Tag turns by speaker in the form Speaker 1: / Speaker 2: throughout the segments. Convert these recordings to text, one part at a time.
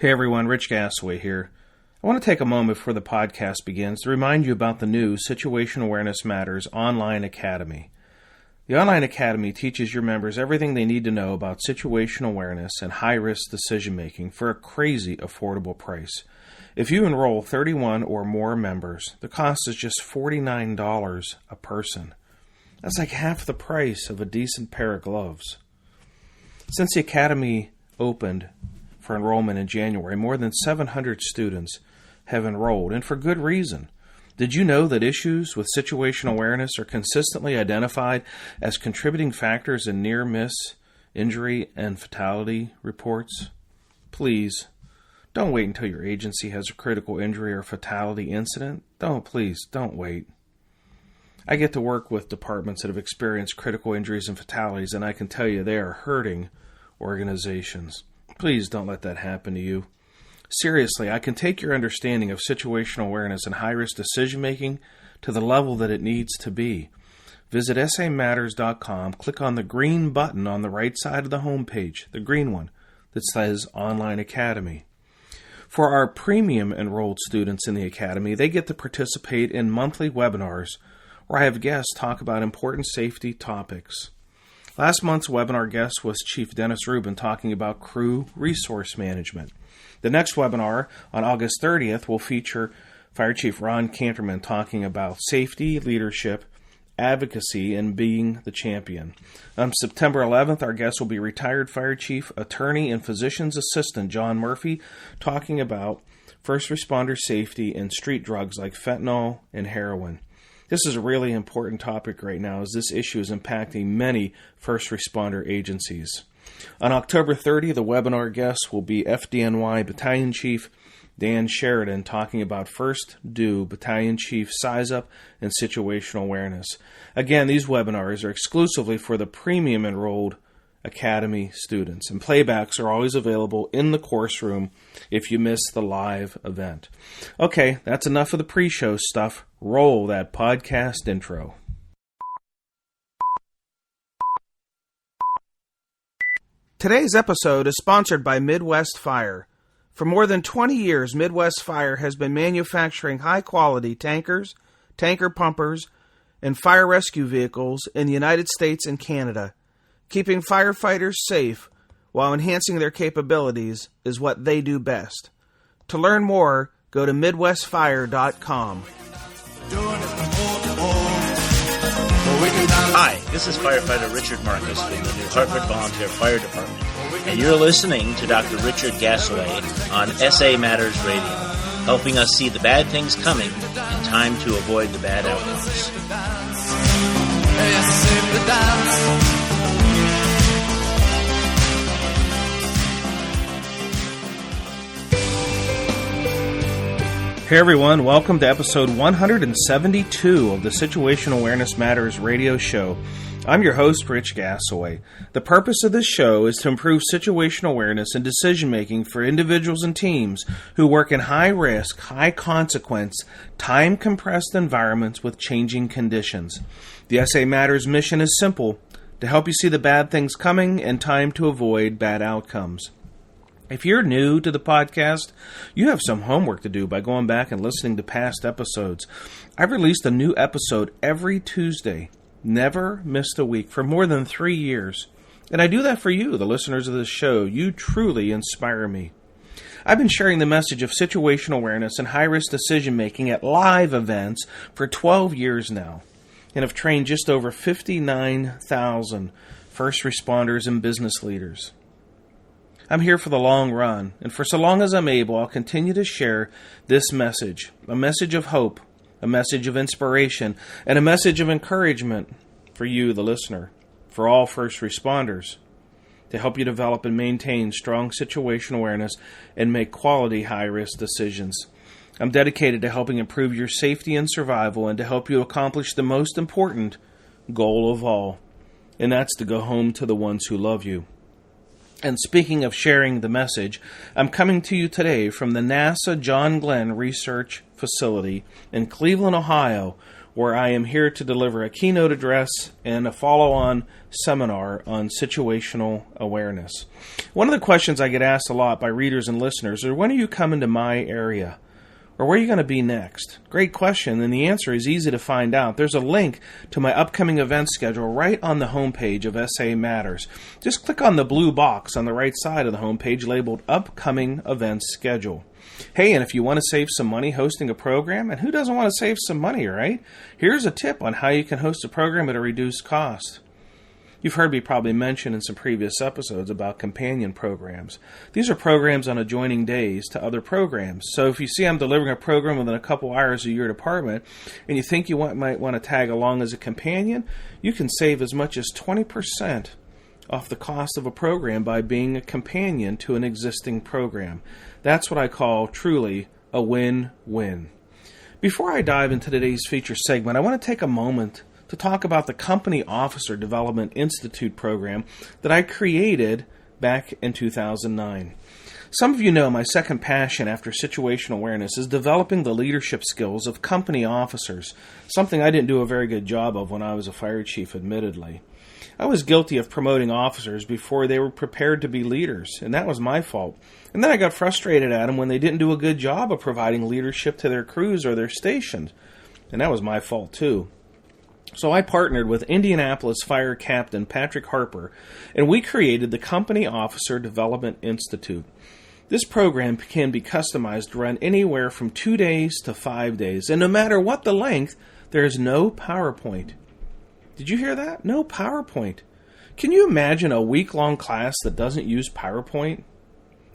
Speaker 1: Hey everyone, Rich Gasaway here. I want to take a moment before the podcast begins to remind you about the new Situational Awareness Matters Online Academy. The Online Academy teaches your members everything they need to know about situational awareness and high-risk decision-making for a crazy affordable price. If you enroll 31 or more members, the cost is just $49 a person. That's like half the price of a decent pair of gloves. Since the Academy opened for enrollment in January, more than 700 students have enrolled, and for good reason. Did you know that issues with situational awareness are consistently identified as contributing factors in near-miss, injury, and fatality reports? Please, don't wait until your agency has a critical injury or fatality incident. Please don't wait. I get to work with departments that have experienced critical injuries and fatalities, and I can tell you they are hurting organizations. Please don't let that happen to you. Seriously, I can take your understanding of situational awareness and high-risk decision-making to the level that it needs to be. Visit samatters.com, click on the green button on the right side of the homepage, the green one, that says Online Academy. For our premium enrolled students in the Academy, they get to participate in monthly webinars where I have guests talk about important safety topics. Last month's webinar guest was Chief Dennis Rubin talking about crew resource management. The next webinar on August 30th will feature Fire Chief Ron Canterman talking about safety, leadership, advocacy, and being the champion. On September 11th, our guest will be retired Fire Chief, Attorney, and Physician's Assistant John Murphy talking about first responder safety and street drugs like fentanyl and heroin. This is a really important topic right now as this issue is impacting many first responder agencies. On October 30, the webinar guest will be FDNY Battalion Chief Dan Sheridan talking about First Due Battalion Chief Size Up and Situational Awareness. Again, these webinars are exclusively for the premium enrolled Academy students, and playbacks are always available in the course room if you miss the live event. Okay, that's enough of the pre-show stuff. Roll that podcast intro. Today's episode is sponsored by Midwest Fire. For more than 20 years, Midwest Fire has been manufacturing high-quality tankers, tanker pumpers, and fire rescue vehicles in the United States and Canada. Keeping firefighters safe while enhancing their capabilities is what they do best. To learn more, go to MidwestFire.com.
Speaker 2: Hi, this is Firefighter Richard Marcus from the New Hartford Volunteer Fire Department, and you're listening to Dr. Richard Gasaway on SA Matters Radio, helping us see the bad things coming in time to avoid the bad outcomes.
Speaker 1: Hey everyone, welcome to episode 172 of the Situational Awareness Matters radio show. I'm your host, Rich Gasaway. The purpose of this show is to improve situational awareness and decision-making for individuals and teams who work in high-risk, high-consequence, time-compressed environments with changing conditions. The SA Matters mission is simple, to help you see the bad things coming and time to avoid bad outcomes. If you're new to the podcast, you have some homework to do by going back and listening to past episodes. I've released a new episode every Tuesday. Never missed a week for more than 3 years. And I do that for you, the listeners of this show. You truly inspire me. I've been sharing the message of situational awareness and high-risk decision-making at live events for 12 years now, and have trained just over 59,000 first responders and business leaders. I'm here for the long run, and for so long as I'm able, I'll continue to share this message, a message of hope, a message of inspiration, and a message of encouragement for you, the listener, for all first responders, to help you develop and maintain strong situational awareness and make quality high-risk decisions. I'm dedicated to helping improve your safety and survival and to help you accomplish the most important goal of all, and that's to go home to the ones who love you. And speaking of sharing the message, I'm coming to you today from the NASA John Glenn Research Facility in Cleveland, Ohio, where I am here to deliver a keynote address and a follow-on seminar on situational awareness. One of the questions I get asked a lot by readers and listeners are, when are you coming to my area? Or where are you going to be next? Great question, and the answer is easy to find out. There's a link to my upcoming event schedule right on the homepage of SA Matters. Just click on the blue box on the right side of the homepage labeled Upcoming Events Schedule. Hey, and if you want to save some money hosting a program, and who doesn't want to save some money, right? Here's a tip on how you can host a program at a reduced cost. You've heard me probably mention in some previous episodes about companion programs. These are programs on adjoining days to other programs. So if you see I'm delivering a program within a couple hours of your department, and you think you might want to tag along as a companion, you can save as much as 20% off the cost of a program by being a companion to an existing program. That's what I call truly a win-win. Before I dive into today's feature segment, I want to take a moment to talk about the Company Officer Development Institute program that I created back in 2009. Some of you know my second passion after situational awareness is developing the leadership skills of company officers, something I didn't do a very good job of when I was a fire chief, admittedly. I was guilty of promoting officers before they were prepared to be leaders, and that was my fault. And then I got frustrated at them when they didn't do a good job of providing leadership to their crews or their stations, and that was my fault too. So I partnered with Indianapolis Fire Captain Patrick Harper, and we created the Company Officer Development Institute. This program can be customized to run anywhere from 2 days to 5 days, and no matter what the length, there is no PowerPoint. Did you hear that? No PowerPoint. Can you imagine a week-long class that doesn't use PowerPoint?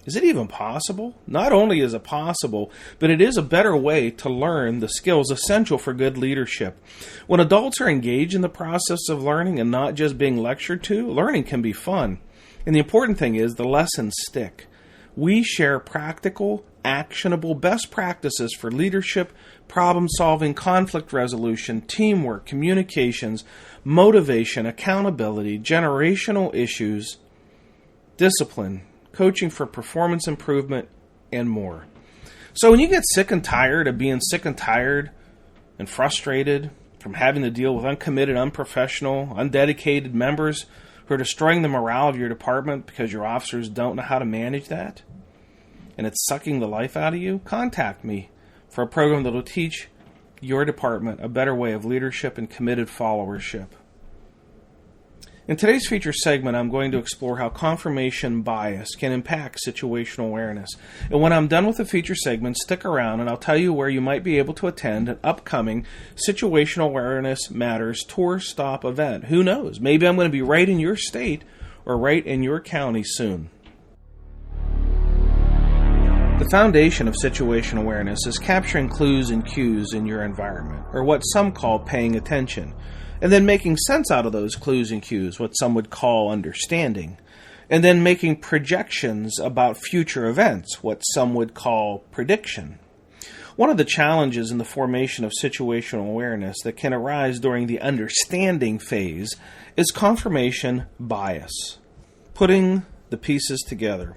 Speaker 1: Is it even possible? Not only is it possible, but it is a better way to learn the skills essential for good leadership. When adults are engaged in the process of learning and not just being lectured to, learning can be fun. And the important thing is the lessons stick. We share practical, actionable best practices for leadership, problem-solving, conflict resolution, teamwork, communications, motivation, accountability, generational issues, discipline, coaching for performance improvement, and more. So when you get sick and tired of being sick and tired and frustrated from having to deal with uncommitted, unprofessional, undedicated members who are destroying the morale of your department because your officers don't know how to manage that, and it's sucking the life out of you, contact me for a program that will teach your department a better way of leadership and committed followership. In today's feature segment, I'm going to explore how confirmation bias can impact situational awareness. And when I'm done with the feature segment, stick around and I'll tell you where you might be able to attend an upcoming Situational Awareness Matters Tour Stop event. Who knows? Maybe I'm going to be right in your state or right in your county soon. The foundation of situational awareness is capturing clues and cues in your environment, or what some call paying attention, and then making sense out of those clues and cues, what some would call understanding, and then making projections about future events, what some would call prediction. One of the challenges in the formation of situational awareness that can arise during the understanding phase is confirmation bias, putting the pieces together.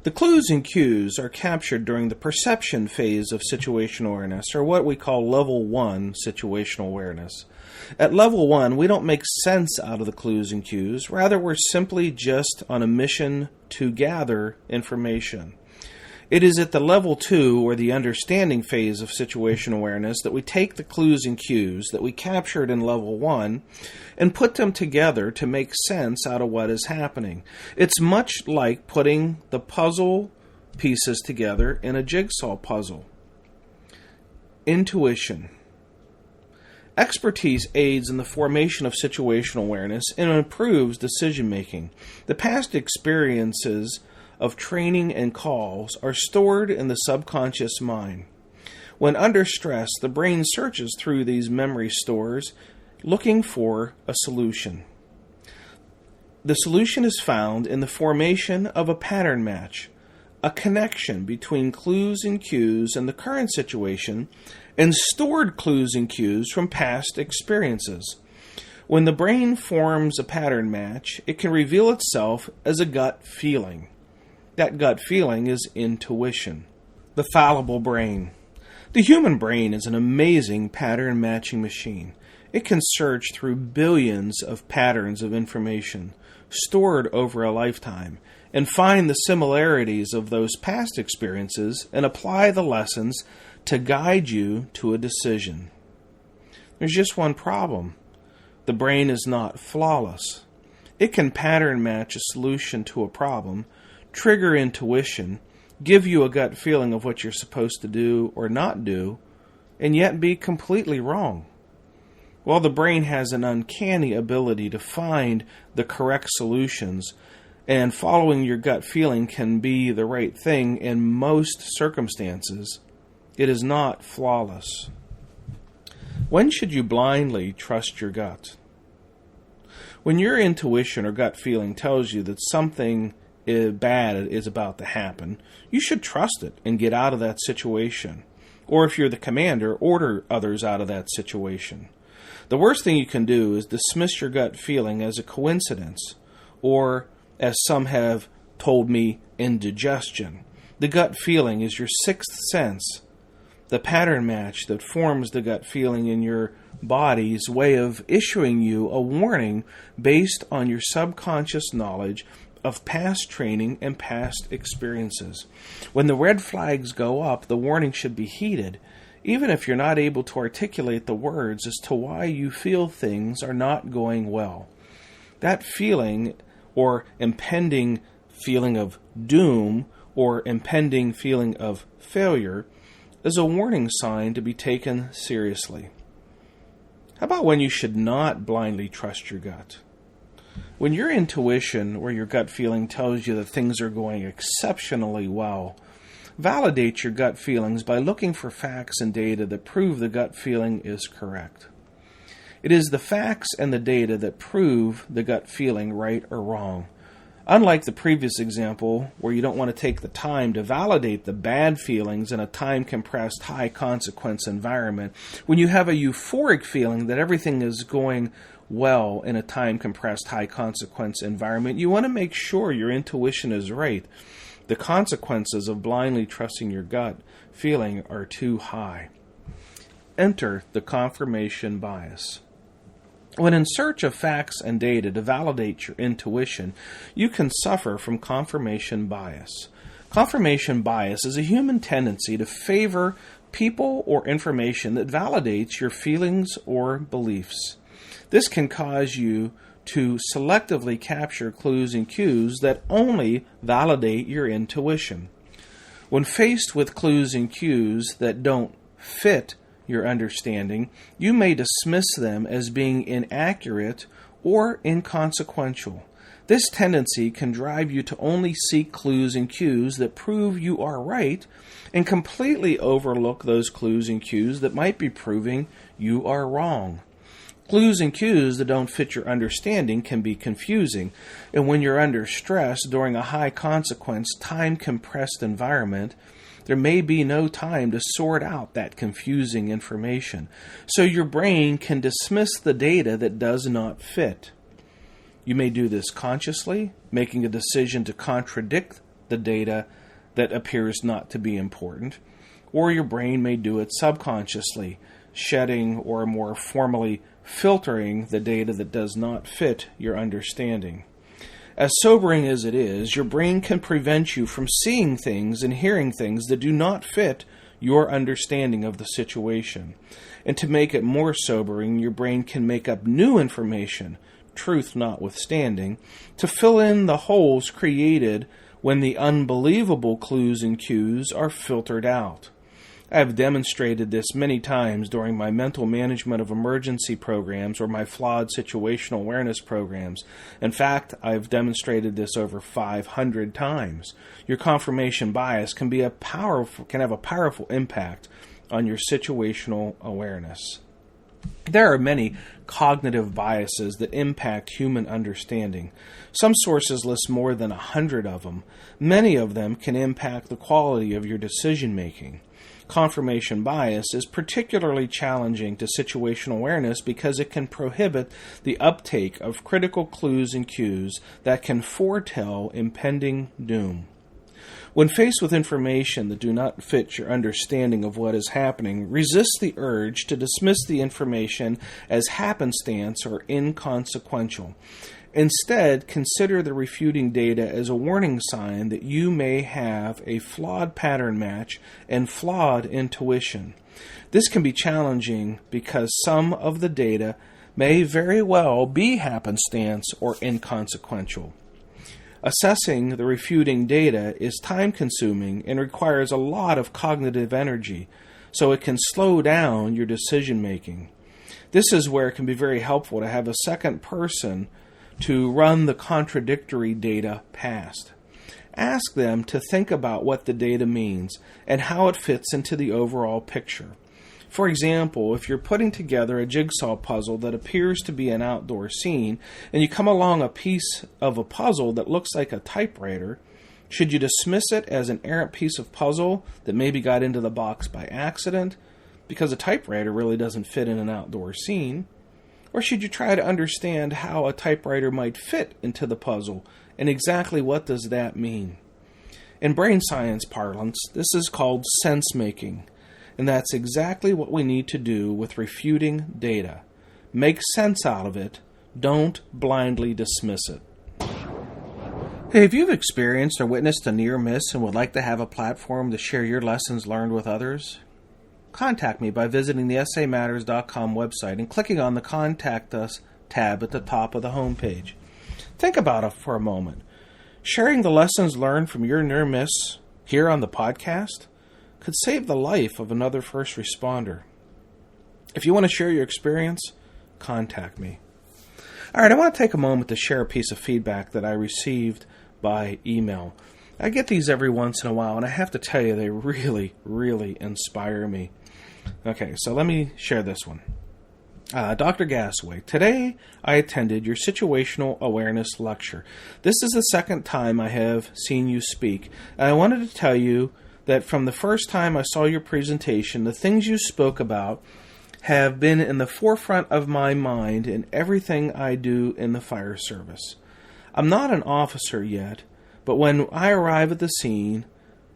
Speaker 1: The clues and cues are captured during the perception phase of situational awareness, or what we call level 1 situational awareness. At level 1, we don't make sense out of the clues and cues. Rather, we're simply just on a mission to gather information. It is at the level 2, or the understanding phase of situational awareness, that we take the clues and cues that we captured in level 1 and put them together to make sense out of what is happening. It's much like putting the puzzle pieces together in a jigsaw puzzle. Intuition. Expertise aids in the formation of situational awareness and improves decision-making. The past experiences of training and calls are stored in the subconscious mind. When under stress, the brain searches through these memory stores looking for a solution. The solution is found in the formation of a pattern match, a connection between clues and cues in the current situation and stored clues and cues from past experiences. When the brain forms a pattern match, it can reveal itself as a gut feeling. That gut feeling is intuition. The fallible brain. The human brain is an amazing pattern matching machine. It can search through billions of patterns of information stored over a lifetime and find the similarities of those past experiences and apply the lessons to guide you to a decision. There's just one problem. The brain is not flawless. It can pattern match a solution to a problem, trigger intuition, give you a gut feeling of what you're supposed to do or not do, and yet be completely wrong. While the brain has an uncanny ability to find the correct solutions, and following your gut feeling can be the right thing in most circumstances, it is not flawless. When should you blindly trust your gut? When your intuition or gut feeling tells you that something bad is about to happen, you should trust it and get out of that situation. Or if you're the commander, order others out of that situation. The worst thing you can do is dismiss your gut feeling as a coincidence, or, as some have told me, indigestion. The gut feeling is your sixth sense, the pattern match that forms the gut feeling in your body's way of issuing you a warning based on your subconscious knowledge of past training and past experiences. When the red flags go up, the warning should be heeded, even if you're not able to articulate the words as to why you feel things are not going well. That feeling, or impending feeling of doom, or impending feeling of failure, is a warning sign to be taken seriously. How about when you should not blindly trust your gut? When your intuition or your gut feeling tells you that things are going exceptionally well, validate your gut feelings by looking for facts and data that prove the gut feeling is correct. It is the facts and the data that prove the gut feeling right or wrong. Unlike the previous example, where you don't want to take the time to validate the bad feelings in a time-compressed, high-consequence environment, when you have a euphoric feeling that everything is going well in a time-compressed, high-consequence environment, you want to make sure your intuition is right. The consequences of blindly trusting your gut feeling are too high. Enter the confirmation bias. When in search of facts and data to validate your intuition, you can suffer from confirmation bias. Confirmation bias is a human tendency to favor people or information that validates your feelings or beliefs. This can cause you to selectively capture clues and cues that only validate your intuition. When faced with clues and cues that don't fit your understanding, you may dismiss them as being inaccurate or inconsequential. This tendency can drive you to only seek clues and cues that prove you are right and completely overlook those clues and cues that might be proving you are wrong. Clues and cues that don't fit your understanding can be confusing, and when you're under stress during a high-consequence, time-compressed environment, there may be no time to sort out that confusing information, so your brain can dismiss the data that does not fit. You may do this consciously, making a decision to contradict the data that appears not to be important, or your brain may do it subconsciously, shedding or more formally filtering the data that does not fit your understanding. As sobering as it is, your brain can prevent you from seeing things and hearing things that do not fit your understanding of the situation. And to make it more sobering, your brain can make up new information, truth notwithstanding, to fill in the holes created when the unbelievable clues and cues are filtered out. I have demonstrated this many times during my mental management of emergency programs or my flawed situational awareness programs. In fact, I've demonstrated this over 500 times. Your confirmation bias can have a powerful impact on your situational awareness. There are many cognitive biases that impact human understanding. Some sources list more than 100 of them. Many of them can impact the quality of your decision making. Confirmation bias is particularly challenging to situational awareness because it can prohibit the uptake of critical clues and cues that can foretell impending doom. When faced with information that do not fit your understanding of what is happening, resist the urge to dismiss the information as happenstance or inconsequential. Instead, consider the refuting data as a warning sign that you may have a flawed pattern match and flawed intuition. This can be challenging because some of the data may very well be happenstance or inconsequential. Assessing the refuting data is time-consuming and requires a lot of cognitive energy, so it can slow down your decision-making. This is where it can be very helpful to have a second person to run the contradictory data past. Ask them to think about what the data means and how it fits into the overall picture. For example, if you're putting together a jigsaw puzzle that appears to be an outdoor scene, and you come along a piece of a puzzle that looks like a typewriter, should you dismiss it as an errant piece of puzzle that maybe got into the box by accident, because a typewriter really doesn't fit in an outdoor scene? Or should you try to understand how a typewriter might fit into the puzzle, and exactly what does that mean? In brain science parlance, this is called sense-making. And that's exactly what we need to do with refuting data. Make sense out of it. Don't blindly dismiss it. Hey, if you've experienced or witnessed a near miss and would like to have a platform to share your lessons learned with others, contact me by visiting the samatters.com website and clicking on the Contact Us tab at the top of the homepage. Think about it for a moment. Sharing the lessons learned from your near miss here on the podcast could save the life of another first responder. If you want to share your experience, contact me. All right, I want to take a moment to share a piece of feedback that I received by email. I get these every once in a while, and I have to tell you, they really, really inspire me. Okay, so let me share this one. Dr. Gasaway, today I attended your situational awareness lecture. This is the second time I have seen you speak, and I wanted to tell you that from the first time I saw your presentation, the things you spoke about have been in the forefront of my mind in everything I do in the fire service. I'm not an officer yet, but when I arrive at the scene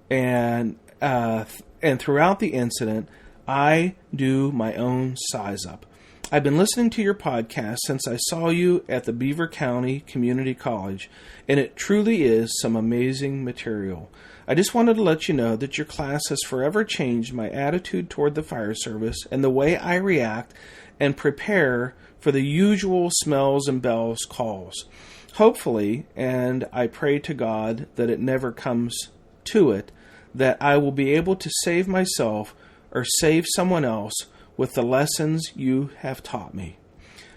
Speaker 1: and throughout the incident, I do my own size up. I've been listening to your podcast since I saw you at the Beaver County Community College, and it truly is some amazing material. I just wanted to let you know that your class has forever changed my attitude toward the fire service and the way I react and prepare for the usual smells and bells calls. Hopefully, and I pray to God that it never comes to it, that I will be able to save myself or save someone else with the lessons you have taught me.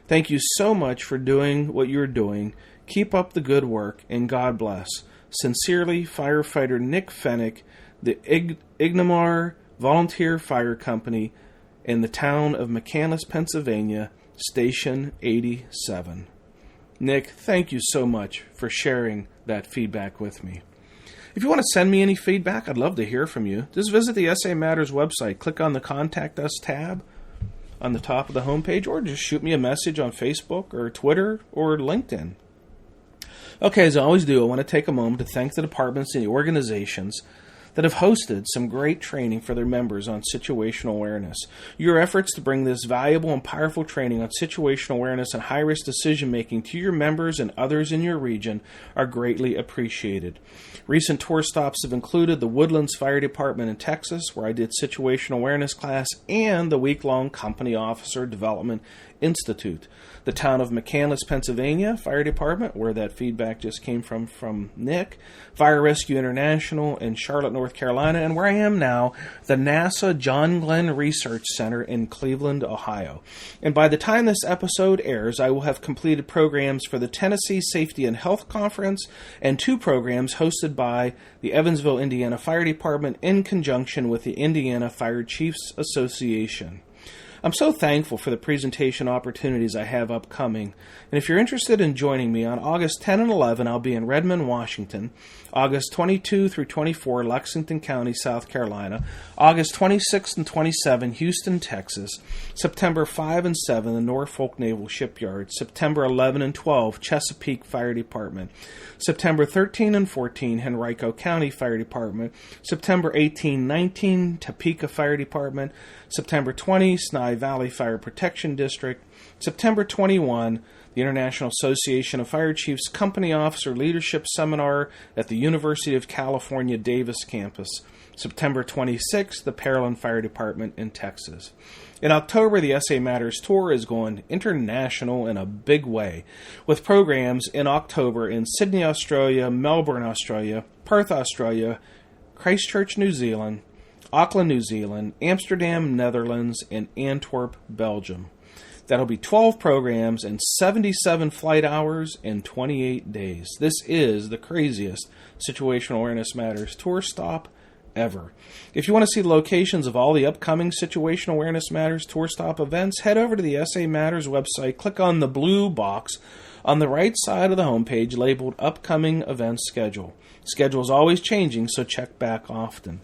Speaker 1: Thank you so much for doing what you're doing. Keep up the good work, and God bless. Sincerely, Firefighter Nick Fennick, the Ignamar Volunteer Fire Company in the town of McCandless, Pennsylvania, Station 87. Nick, thank you so much for sharing that feedback with me. If you want to send me any feedback, I'd love to hear from you. Just visit the SA Matters website, click on the Contact Us tab on the top of the homepage, or just shoot me a message on Facebook or Twitter or LinkedIn. Okay, as I always do, I want to take a moment to thank the departments and the organizations that have hosted some great training for their members on situational awareness. Your efforts to bring this valuable and powerful training on situational awareness and high-risk decision-making to your members and others in your region are greatly appreciated. Recent tour stops have included the Woodlands Fire Department in Texas, where I did situational awareness class, and the week-long Company Officer Development Institute. The town of McCandless, Pennsylvania Fire Department, where that feedback just came from Nick, Fire Rescue International in Charlotte, North Carolina, and where I am now, the NASA John Glenn Research Center in Cleveland, Ohio. And by the time this episode airs, I will have completed programs for the Tennessee Safety and Health Conference and 2 programs hosted by the Evansville, Indiana Fire Department in conjunction with the Indiana Fire Chiefs Association. I'm so thankful for the presentation opportunities I have upcoming, and if you're interested in joining me on August 10 and 11, I'll be in Redmond, Washington, August 22 through 24, Lexington County, South Carolina, August 26 and 27, Houston, Texas, September 5 and 7, the Norfolk Naval Shipyard, September 11 and 12, Chesapeake Fire Department, September 13 and 14, Henrico County Fire Department, September 18-19, Topeka Fire Department, September 20, Sny Valley Fire Protection District, September 21, the International Association of Fire Chiefs Company Officer Leadership Seminar at the University of California, Davis campus, September 26, the Pearland Fire Department in Texas. In October, the SA Matters Tour is going international in a big way, with programs in October in Sydney, Australia, Melbourne, Australia, Perth, Australia, Christchurch, New Zealand, Auckland, New Zealand, Amsterdam, Netherlands, and Antwerp, Belgium. That'll be 12 programs and 77 flight hours in 28 days. This is the craziest Situational Awareness Matters tour stop ever. If you want to see the locations of all the upcoming Situational Awareness Matters tour stop events, head over to the SA Matters website, click on the blue box on the right side of the homepage labeled Upcoming Events Schedule. Schedule is always changing, so check back often.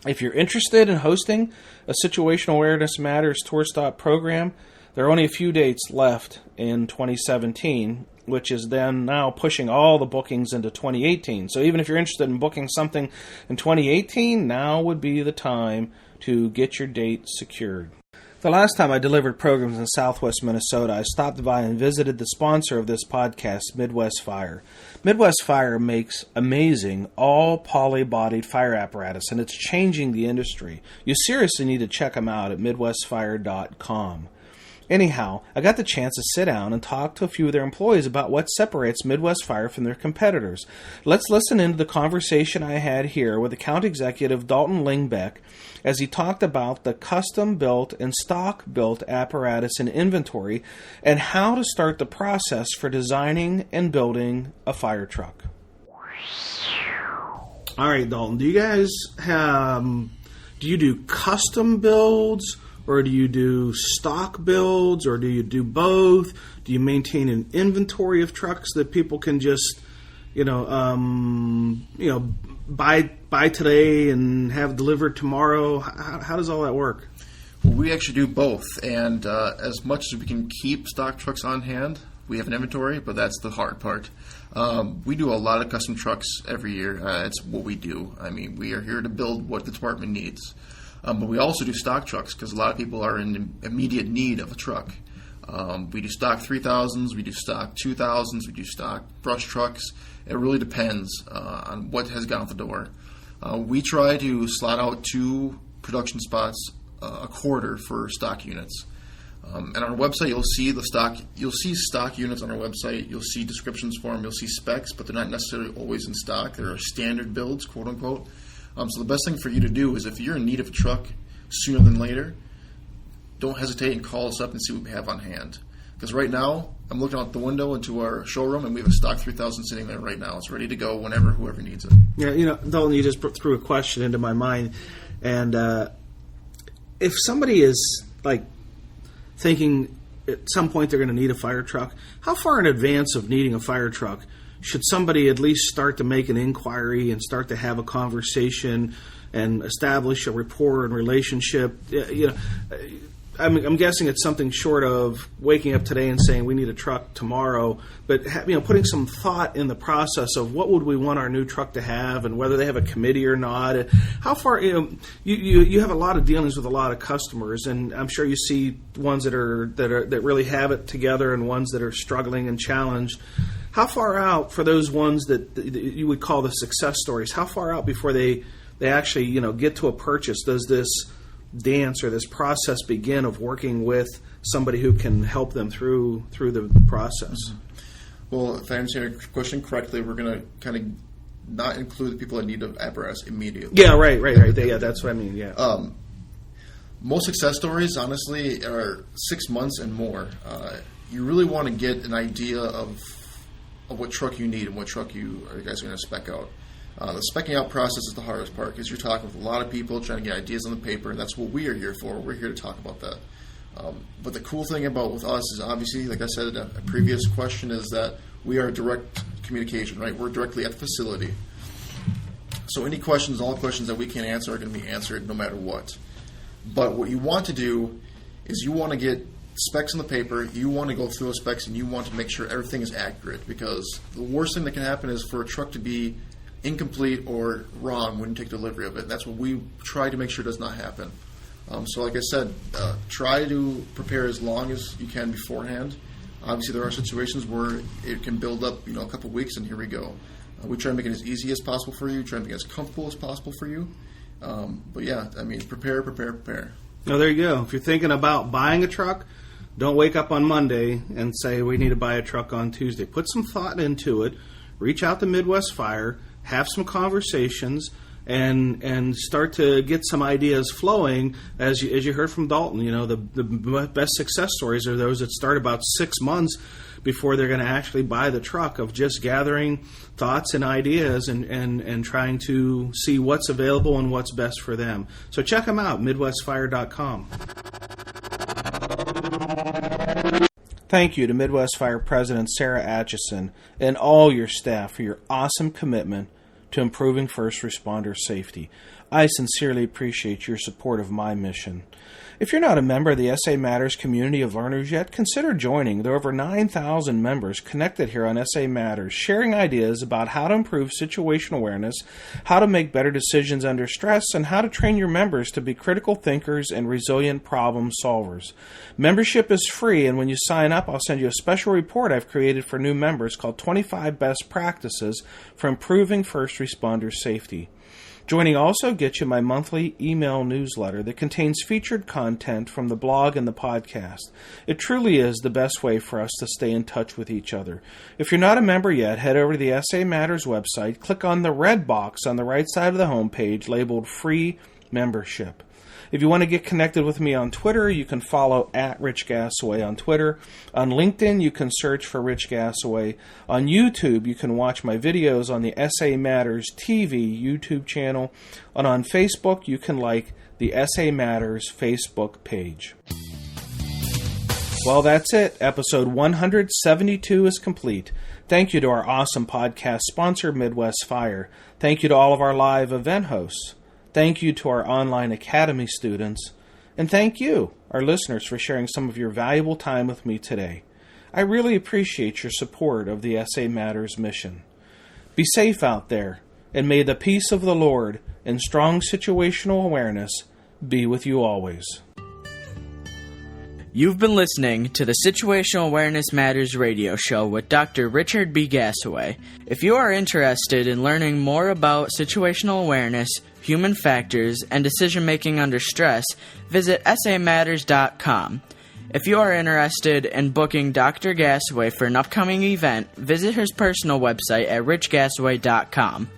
Speaker 1: If you're interested in hosting a Situational Awareness Matters tour stop program, there are only a few dates left in 2017, which is then now pushing all the bookings into 2018. So even if you're interested in booking something in 2018, now would be the time to get your date secured. The last time I delivered programs in southwest Minnesota, I stopped by and visited the sponsor of this podcast, Midwest Fire. Midwest Fire makes amazing all-poly-bodied fire apparatus, and it's changing the industry. You seriously need to check them out at MidwestFire.com. Anyhow, I got the chance to sit down and talk to a few of their employees about what separates Midwest Fire from their competitors. Let's listen into the conversation I had here with account executive Dalton Lingbeck as he talked about the custom-built and stock-built apparatus and inventory and how to start the process for designing and building a fire truck. All right, Dalton, do you guys do you do custom builds? Or do you do stock builds, or do you do both? Do you maintain an inventory of trucks that people can just, buy today and have delivered tomorrow? How does all that work?
Speaker 3: Well, we actually do both, and as much as we can keep stock trucks on hand, we have an inventory, but that's the hard part. We do a lot of custom trucks every year. It's what we do. I mean, we are here to build what the department needs. But we also do stock trucks because a lot of people are in immediate need of a truck. We do stock 3000s, we do stock 2000s, we do stock brush trucks. It really depends on what has gone out the door. We try to slot out 2 production spots a quarter for stock units. And on our website, you'll see stock units on our website. You'll see descriptions for them. You'll see specs, but they're not necessarily always in stock. They're standard builds, quote unquote. So the best thing for you to do is if you're in need of a truck sooner than later, don't hesitate and call us up and see what we have on hand. Because right now, I'm looking out the window into our showroom, and we have a stock 3000 sitting there right now. It's ready to go whenever, whoever needs it.
Speaker 1: Yeah, Dalton, you just threw a question into my mind. And if somebody is, thinking at some point they're going to need a fire truck, how far in advance of needing a fire truck should somebody at least start to make an inquiry and start to have a conversation and establish a rapport and relationship? I'm guessing it's something short of waking up today and saying we need a truck tomorrow, but putting some thought in the process of what would we want our new truck to have and whether they have a committee or not. How far you have a lot of dealings with a lot of customers, and I'm sure you see ones that really have it together and ones that are struggling and challenged. How far out for those ones that you would call the success stories? How far out before they actually get to a purchase does this dance or this process begin of working with somebody who can help them through the process?
Speaker 3: Well, if I understand your question correctly, we're going to kind of not include the people that need an apparatus immediately.
Speaker 1: Yeah, right. Yeah, that's what I mean. Yeah.
Speaker 3: Most success stories, honestly, are 6 months and more. You really want to get an idea of what truck you need and what truck you guys are going to spec out. The speccing out process is the hardest part because you're talking with a lot of people trying to get ideas on the paper, and that's what we are here for. We're here to talk about that. But the cool thing about with us is obviously, like I said in a previous question, is that we are direct communication, right? We're directly at the facility. So any questions, all questions that we can answer are going to be answered no matter what. But what you want to do is you want to get specs on the paper, you want to go through those specs, and you want to make sure everything is accurate, because the worst thing that can happen is for a truck to be incomplete or wrong when you take delivery of it. And that's what we try to make sure does not happen. So like I said, try to prepare as long as you can beforehand. Obviously there are situations where it can build up, a couple weeks, and here we go. We try to make it as easy as possible for you, try to make it as comfortable as possible for you. But yeah, prepare.
Speaker 4: Oh, there you go. If you're thinking about buying a truck, don't wake up on Monday and say we need to buy a truck on Tuesday. Put some thought into it. Reach out to Midwest Fire, have some conversations, and start to get some ideas flowing. As you heard from Dalton, the best success stories are those that start about 6 months before they're going to actually buy the truck, of just gathering thoughts and ideas and trying to see what's available and what's best for them. So check them out, MidwestFire.com.
Speaker 1: Thank you to Midwest Fire President Sarah Atchison and all your staff for your awesome commitment to improving first responder safety. I sincerely appreciate your support of my mission. If you're not a member of the SA Matters community of learners yet, consider joining. There are over 9,000 members connected here on SA Matters, sharing ideas about how to improve situational awareness, how to make better decisions under stress, and how to train your members to be critical thinkers and resilient problem solvers. Membership is free, and when you sign up, I'll send you a special report I've created for new members called 25 Best Practices for Improving First Responder Safety. Joining also gets you my monthly email newsletter that contains featured content from the blog and the podcast. It truly is the best way for us to stay in touch with each other. If you're not a member yet, head over to the SA Matters website, click on the red box on the right side of the homepage labeled Free Membership. If you want to get connected with me on Twitter, you can follow at Rich Gasaway on Twitter. On LinkedIn, you can search for Rich Gasaway. On YouTube, you can watch my videos on the SA Matters TV YouTube channel. And on Facebook, you can like the SA Matters Facebook page. Well, that's it. Episode 172 is complete. Thank you to our awesome podcast sponsor, Midwest Fire. Thank you to all of our live event hosts. Thank you to our online academy students, and thank you, our listeners, for sharing some of your valuable time with me today. I really appreciate your support of the SA Matters mission. Be safe out there, and may the peace of the Lord and strong situational awareness be with you always.
Speaker 5: You've been listening to the Situational Awareness Matters radio show with Dr. Richard B. Gasaway. If you are interested in learning more about situational awareness, human factors, and decision-making under stress, visit samatters.com. If you are interested in booking Dr. Gasaway for an upcoming event, visit his personal website at richgasaway.com.